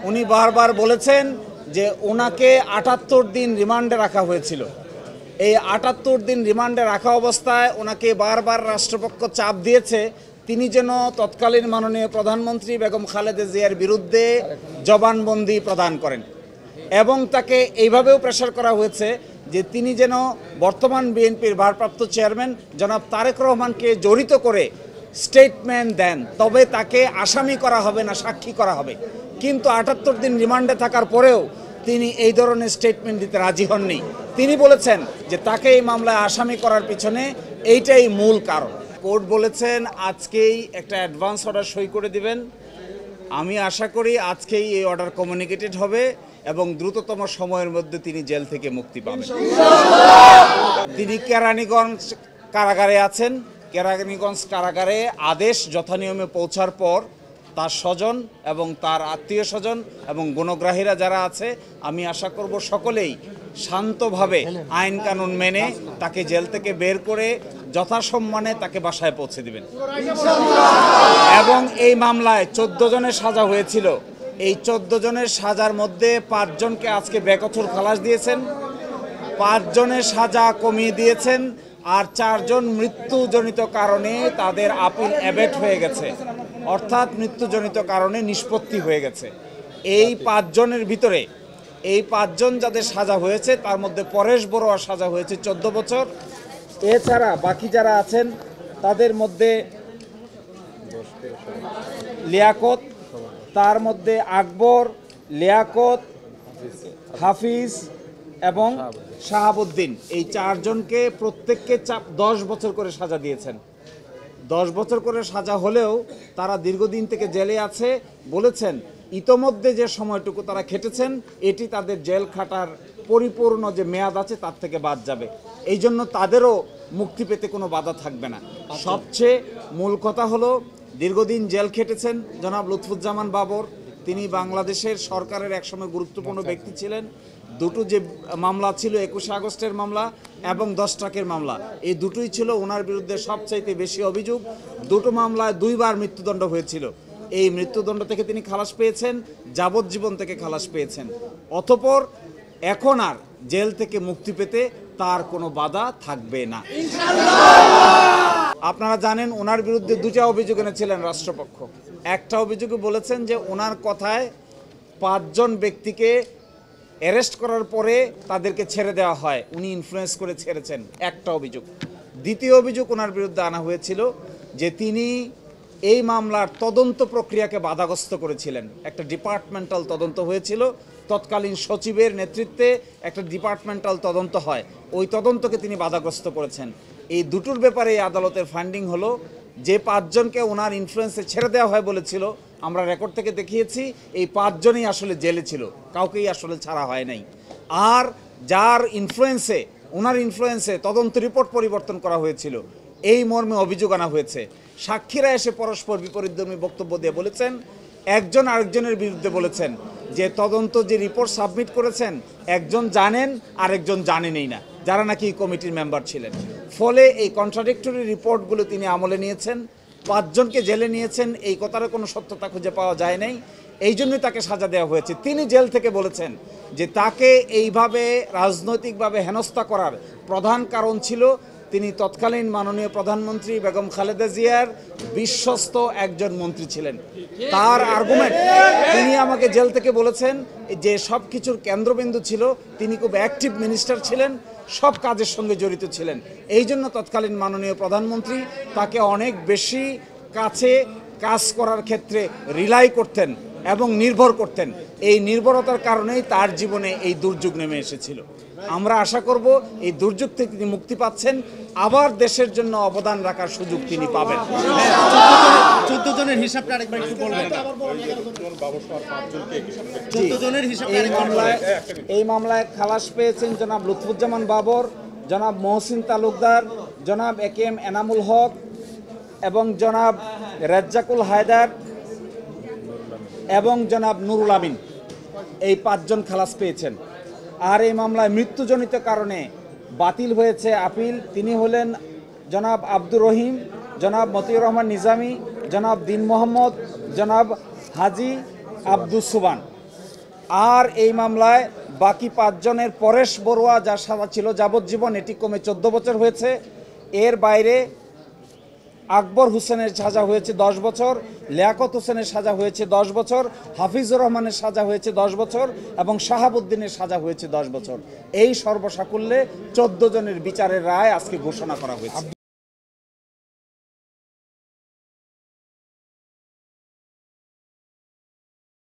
উনি বারবার বলেছেন যে ওনাকে ৭৮ দিন রিমান্ডে রাখা হয়েছিল। এই ৭৮ দিন রিমান্ডে রাখা অবস্থায় ওনাকে বারবার রাষ্ট্রপক্ষ চাপ দিয়েছে তিনি যেন তৎকালীন মাননীয় প্রধানমন্ত্রী বেগম খালেদা জিয়ার বিরুদ্ধে জবানবন্দি প্রদান করেন, এবং তাকে এইভাবেও প্রেশার করা হয়েছে যে তিনি যেন বর্তমান বিএনপির ভারপ্রাপ্ত চেয়ারম্যান জনাব তারেক রহমানকে জড়িত করে স্টেটমেন্ট দেন, তবে তাকে আসামি করা হবে না, সাক্ষী করা হবে। কিন্তু ৭৮ দিন রিমান্ডে থাকার পরেও তিনি এই ধরনের স্টেটমেন্ট দিতে রাজি হননি। তিনি বলেছেন যে তাকে এই মামলায় আসামি করার পিছনে এইটাই মূল কারণ। কোর্ট বলেছেন আজকেই একটা অ্যাডভান্স অর্ডার সই করে দিবেন। আমি আশা করি আজকেই এই অর্ডার কমিউনিকেটেড হবে এবং দ্রুততম সময়ের মধ্যে তিনি জেল থেকে মুক্তি পাবেন। তিনি কেরানীগঞ্জ কারাগারে আছেন। কেরানীগঞ্জ কারাগারে আদেশ যথানিয়মে পৌঁছার পর তার স্বজন এবং তার আত্মীয় স্বজন এবং গুণগ্রাহীরা যারা আছে, আমি আশা করব সকলেই শান্তভাবে আইন কানুন মেনে তাকে জেল থেকে বের করে যথাসম্মানে তাকে বাসায় পৌঁছে দিবেন। এবং এই মামলায় 14 জনের সাজা হয়েছিল। এই 14 জনের সাজার মধ্যে 5 জনকে আজকে বেকসুর খালাস দিয়েছেন, 5 জনের সাজা কমিয়ে দিয়েছেন, আর 4 জন মৃত্যুজনিত কারণে তাদের আপিল অ্যাবেট হয়ে গেছে, অর্থাৎ মৃত্যুজনিত কারণে নিষ্পত্তি হয়ে গেছে। এই 5 জনের ভিতরে এই 5 জন যাদের সাজা হয়েছে তার মধ্যে পরেশ বড়ুয়ার সাজা হয়েছে 14 বছর। এছাড়া বাকি যারা আছেন তাদের মধ্যে লিয়াকত, তার মধ্যে আকবর, লিয়াকত, হাফিজ এবং শাহাবুদ্দিন, এই 4 জনকে প্রত্যেককে 10 বছর করে সাজা দিয়েছেন। 10 বছর করে সাজা হলেও তারা দীর্ঘদিন থেকে জেলে আছে। বলেছেন ইতোমধ্যে যে সময়টুকু তারা খেটেছেন এটি তাদের জেল খাটার পরিপূর্ণ যে মেয়াদ আছে তার থেকে বাদ যাবে, এই জন্য তাদেরও মুক্তি পেতে কোনো বাধা থাকবে না। সবচেয়ে মূল কথা হলো দীর্ঘদিন জেল খেটেছেন জনাব লুৎফুজ্জামান বাবর। তিনি বাংলাদেশের সরকারের একসময় গুরুত্বপূর্ণ ব্যক্তি ছিলেন। দুটো যে মামলা ছিল 21 আগস্টের মামলা এবং 10 ট্রাকের মামলা, এই দুটোই ছিল ওনার বিরুদ্ধে সবচাইতে বেশি অভিযোগ। দুটো মামলায় 2 বার মৃত্যুদণ্ড হয়েছিল। এই মৃত্যুদণ্ড থেকে তিনি খালাস পেয়েছেন, যাবজ্জীবন থেকে খালাস পেয়েছেন। অতঃপর এখন আর জেল থেকে মুক্তি পেতে তার কোনো বাধা থাকবে না। আপনারা জানেন ওনার বিরুদ্ধে 2টা অভিযোগ এনেছিলেন রাষ্ট্রপক্ষ। একটা অভিযোগে বলেছেন যে ওনার কথায় 5 জন ব্যক্তিকে অ্যারেস্ট করার পরে তাদেরকে ছেড়ে দেওয়া হয়, উনি ইনফ্লুয়েন্স করে ছেড়েছেন, একটা অভিযোগ। দ্বিতীয় অভিযোগ ওনার বিরুদ্ধে আনা হয়েছিল যে তিনি এই মামলার তদন্ত প্রক্রিয়াকে বাধাগ্রস্ত করেছিলেন। একটা ডিপার্টমেন্টাল তদন্ত হয়েছিল, তৎকালীন সচিবের নেতৃত্বে একটা ডিপার্টমেন্টাল তদন্ত হয়, ওই তদন্তকে তিনি বাধাগ্রস্ত করেছেন। এই দুটোর ব্যাপারে এই আদালতের ফাইন্ডিং হলো যে 5 জনকে ওনার ইনফ্লুয়েন্সে ছেড়ে দেওয়া হয় বলেছিল, আমরা রেকর্ড থেকে দেখিয়েছি এই 5 জনই আসলে জেলে ছিল, কাউকেই আসলে ছাড়া হয় নাই। আর যার ইনফ্লুয়েন্সে ওনার ইনফ্লুয়েন্সে তদন্ত রিপোর্ট পরিবর্তন করা হয়েছিল এই মর্মে অভিযোগ আনা হয়েছে। সাক্ষীরা এসে পরস্পর বিপরীতধর্মী বক্তব্য দিয়ে বলেছেন, একজন আরেকজনের বিরুদ্ধে বলেছেন যে তদন্ত যে রিপোর্ট সাবমিট করেছেন একজন জানেন আরেকজন জানেনই না, যারা নাকি কমিটির মেম্বার ছিলেন। ফলে এই কন্ট্রাডিক্টরি রিপোর্টগুলো তিনি আমলে নিয়েছেন, 5 জনকে জেলে নিয়েছেন, এই কথার কোনো সত্যতা খুঁজে পাওয়া যায় নাই, এই জন্যই তাকে সাজা দেওয়া হয়েছে। তিনি জেল থেকে বলেছেন যে তাকে এইভাবে রাজনৈতিকভাবে হেনস্থা করার প্রধান কারণ ছিল তিনি তৎকালীন মাননীয় প্রধানমন্ত্রী বেগম খালেদা জিয়ার বিশ্বস্ত একজন মন্ত্রী ছিলেন। তার আর্গুমেন্ট, তিনি আমাকে জেল থেকে বলেছেন যে সব কিছুর কেন্দ্রবিন্দু ছিল তিনি খুব অ্যাক্টিভ মিনিস্টার ছিলেন, সব কাজের সঙ্গে জড়িত ছিলেন, এই জন্য তৎকালীন মাননীয় প্রধানমন্ত্রী তাকে অনেক বেশি কাছে কাজ করার ক্ষেত্রে রিলাই করতেন এবং নির্ভর করতেন। এই নির্ভরতার কারণেই তার জীবনে এই দুর্যোগ নেমে এসেছিল। আমরা আশা করব এই দুর্যোগ থেকে তিনি মুক্তি পাচ্ছেন, আবার দেশের জন্য অবদান রাখার সুযোগ তিনি পাবেন। 14 জনের হিসাবটা আরেকবার একটু বলবেন। এই মামলায় খালাস পেয়েছেন জনাব লুৎফুজ্জামান বাবর, জনাব মহসিন তালুকদার, জনাব একেএম এনামুল হক এবং জনাব রেজ্জাকুল হায়দার এবং জনাব নুরুল আমিন, এই 5 জন খালাস পেয়েছেন। আর এই মামলায় মৃত্যুজনিত কারণে বাতিল হয়েছে আপিল। তিনি হলেন জনাব আব্দুর রহিম, জনাব মতিউর রহমান নিজামী, জনাব দিন মোহাম্মদ, জনাব হাজি আব্দুস সুবান। আর এই মামলায় বাকি 5 জনের পরেশ বড়ুয়া যার সাজা ছিল যাবজ্জীবন, এটি কমে 14 বছর হয়েছে। এর বাইরে আকবর হোসেনের সাজা হয়েছে 10 বছর, লিয়াকত হোসেনের সাজা হয়েছে 10 বছর, হাফিজুর রহমানের সাজা হয়েছে 10 বছর এবং শাহাবুদ্দিনের সাজা হয়েছে 10 বছর। এই সর্বসাকুল্যে 14 জনের বিচারের রায় আজকে ঘোষণা করা হয়েছে।